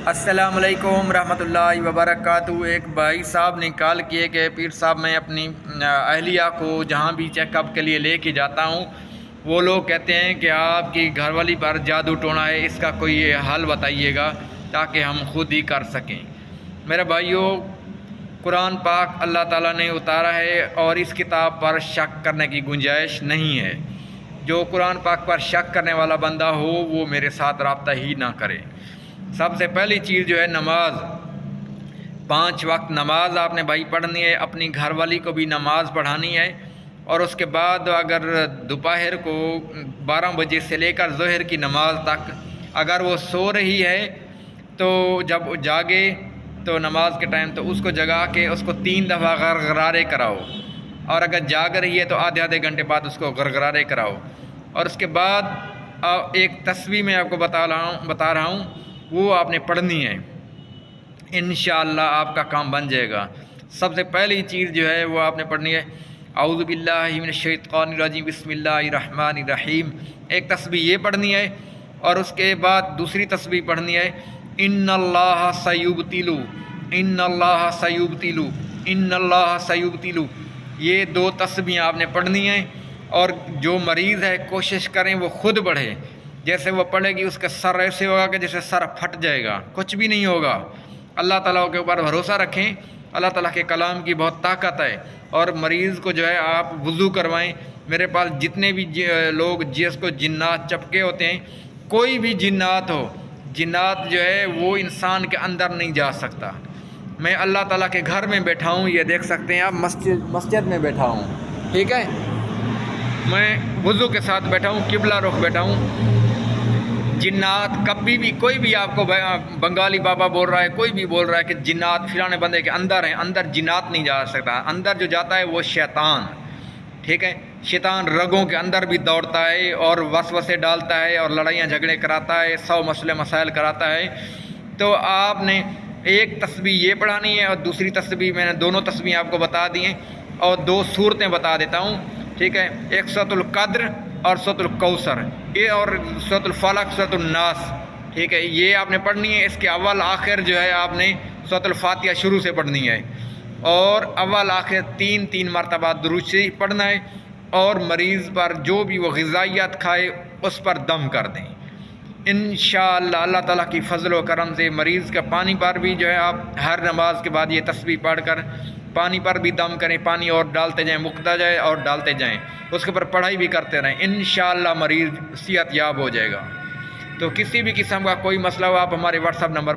السلام علیکم رحمۃ اللہ وبرکاتہ۔ ایک بھائی صاحب نے کال کیے کہ پیر صاحب میں اپنی اہلیہ کو جہاں بھی چیک اپ کے لیے لے کے جاتا ہوں وہ لوگ کہتے ہیں کہ آپ کی گھر والی پر جادو ٹونا ہے، اس کا کوئی حل بتائیے گا تاکہ ہم خود ہی کر سکیں۔ میرے بھائیوں، قرآن پاک اللہ تعالیٰ نے اتارا ہے اور اس کتاب پر شک کرنے کی گنجائش نہیں ہے۔ جو قرآن پاک پر شک کرنے والا بندہ ہو وہ میرے ساتھ رابطہ ہی نہ کرے۔ سب سے پہلی چیز جو ہے نماز، 5 وقت نماز آپ نے بھائی پڑھنی ہے، اپنی گھر والی کو بھی نماز پڑھانی ہے، اور اس کے بعد اگر دوپہر کو 12 بجے سے لے کر ظہر کی نماز تک اگر وہ سو رہی ہے تو جب جاگے تو نماز کے ٹائم تو اس کو جگا کے اس کو 3 دفعہ غرغرارے کراؤ، اور اگر جاگ رہی ہے تو آدھے گھنٹے بعد اس کو غرغرارے کراؤ، اور اس کے بعد ایک تسبیح میں آپ کو بتا رہا ہوں وہ آپ نے پڑھنی ہے۔ انشاءاللہ آپ کا کام بن جائے گا۔ سب سے پہلی چیز جو ہے وہ آپ نے پڑھنی ہے اعوذ باللہ من الشیطان الرجیم بسم اللہ الرحمن الرحیم، ایک تسبیح یہ پڑھنی ہے، اور اس کے بعد دوسری تسبیح پڑھنی ہے ان اللہ سیبتلو، ان اللہ سیبتلو، ان اللہ سیبتلو، یہ 2 تسبیح آپ نے پڑھنی ہیں۔ اور جو مریض ہے کوشش کریں وہ خود پڑھے، جیسے وہ پڑھے گی اس کا سر ایسے ہوگا کہ جیسے سر پھٹ جائے گا، کچھ بھی نہیں ہوگا۔ اللہ تعالیٰ کے اوپر بھروسہ رکھیں، اللہ تعالیٰ کے کلام کی بہت طاقت ہے۔ اور مریض کو جو ہے آپ وضو کروائیں۔ میرے پاس جتنے بھی لوگ جس کو جنات چپکے ہوتے ہیں، کوئی بھی جنات ہو، جنات جو ہے وہ انسان کے اندر نہیں جا سکتا۔ میں اللہ تعالیٰ کے گھر میں بیٹھا ہوں، یہ دیکھ سکتے ہیں آپ، مسجد میں بیٹھا ہوں، ٹھیک ہے، میں وضو کے ساتھ بیٹھا ہوں، قبلہ رخ بیٹھا ہوں۔ جنات کبھی بھی کوئی بھی آپ کو بنگالی بابا بول رہا ہے، کوئی بھی بول رہا ہے کہ جنات فلانے بندے کے اندر ہیں، اندر جنات نہیں جا سکتا۔ اندر جو جاتا ہے وہ شیطان، ٹھیک ہے، شیطان رگوں کے اندر بھی دوڑتا ہے اور وسوسے ڈالتا ہے اور لڑائیاں جھگڑے کراتا ہے، 100 مسئلے مسائل کراتا ہے۔ تو آپ نے ایک تسبیح یہ پڑھانی ہے، اور دوسری تسبیح میں نے دونوں تسبیح آپ کو بتا دی ہیں، اور 2 صورتیں بتا دیتا ہوں، ٹھیک ہے، ایک سورۃ القدر اور سورۃ الکوثر، یہ، اور سورۃ الفلق، سورۃ الناس، ٹھیک ہے، یہ آپ نے پڑھنی ہے۔ اس کے اول آخر جو ہے آپ نے سورۃ الفاتحہ شروع سے پڑھنی ہے، اور اول آخر 3 مرتبہ درود شریف پڑھنا ہے، اور مریض پر جو بھی وہ غذائیت کھائے اس پر دم کر دیں۔ انشاءاللہ اللہ تعالیٰ کی فضل و کرم سے مریض کا پانی پر بھی جو ہے آپ ہر نماز کے بعد یہ تسبیح پڑھ کر پانی پر بھی دم کریں، پانی اور ڈالتے جائیں، مکتا جائے اور ڈالتے جائیں، اس کے اوپر پڑھائی بھی کرتے رہیں، انشاءاللہ مریض صحت یاب ہو جائے گا۔ تو کسی بھی قسم کا کوئی مسئلہ ہو آپ ہمارے واٹس ایپ نمبر